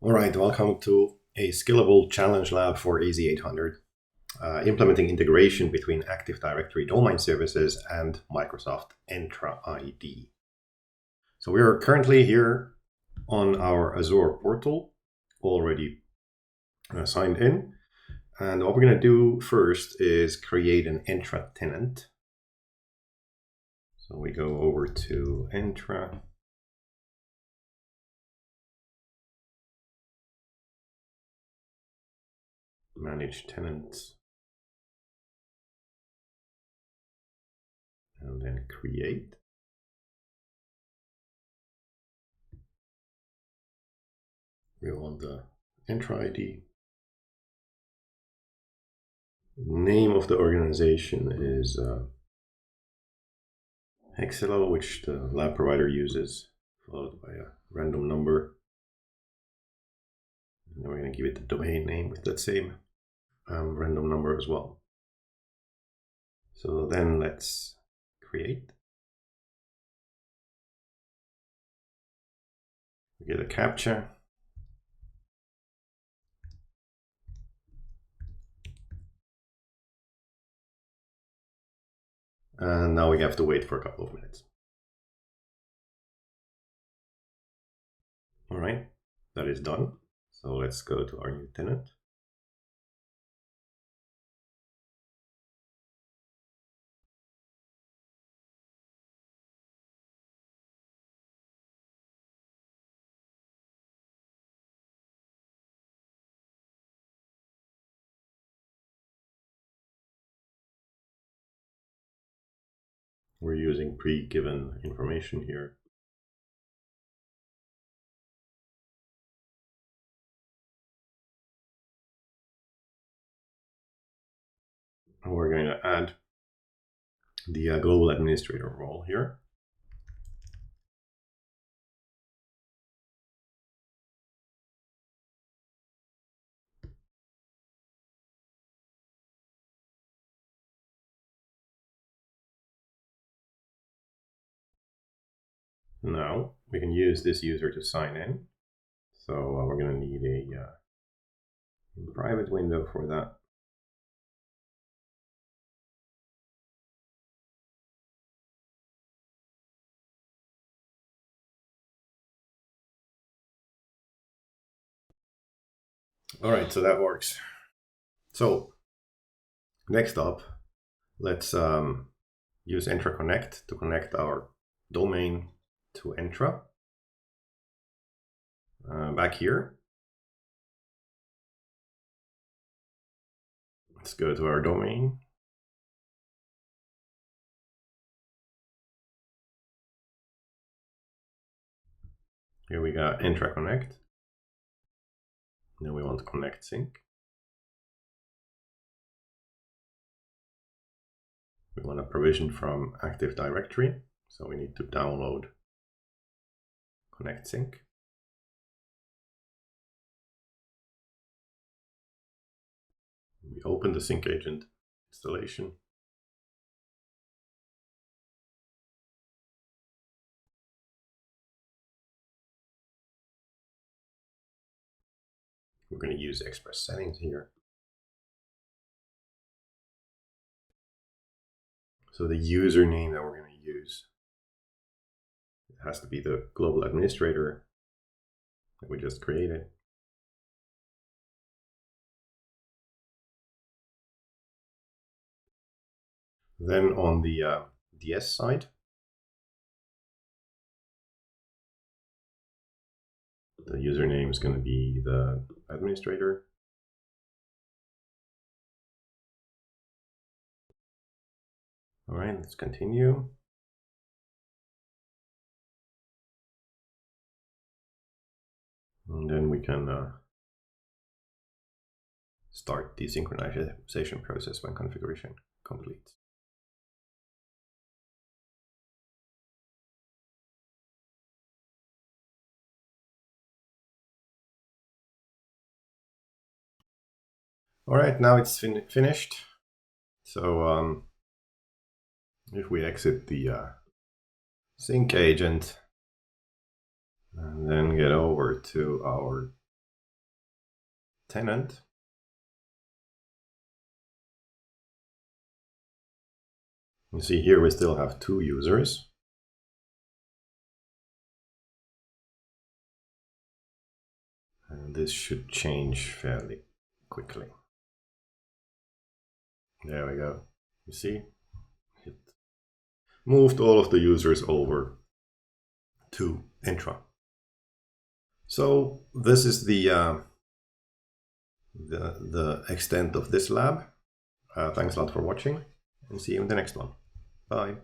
All right, welcome to a scalable challenge lab for AZ800, implementing integration between Active Directory domain services and Microsoft Entra ID. So we are currently here on our Azure portal, already signed in. And what we're going to do first is create an Entra tenant. So we go over to Entra. Manage tenants. And then create. We want the Entra ID. Name of the organization is Hexelo, which the lab provider uses, followed by a random number. And then we're going to give it the domain name with that same random number as well. So then let's create. We get a CAPTCHA. And now we have to wait for a couple of minutes. All right, that is done. So let's go to our new tenant. We're using pre-given information here. And we're going to add the global administrator role here. Now we can use this user to sign in. So we're going to need a private window for that. All right, so that works. So next up, let's use Entra Connect to connect our domain to Entra. Back here, let's go to our domain. Here we got Entra Connect. Then we want to connect sync. We want to provision from Active Directory, so we need to download Connect Sync. We open the sync agent installation. We're going to use Express settings here. So the username that we're going to use, it has to be the global administrator that we just created. Then on the DS side, the username is going to be the administrator. All right, let's continue. And then we can start the synchronization process when configuration completes. All right, now it's finished. So if we exit the sync agent and then get over to our tenant. You see here we still have 2 users. And this should change fairly quickly. There we go. You see? It moved all of the users over to Entra. So this is the extent of this lab. Thanks a lot for watching, and see you in the next one. Bye.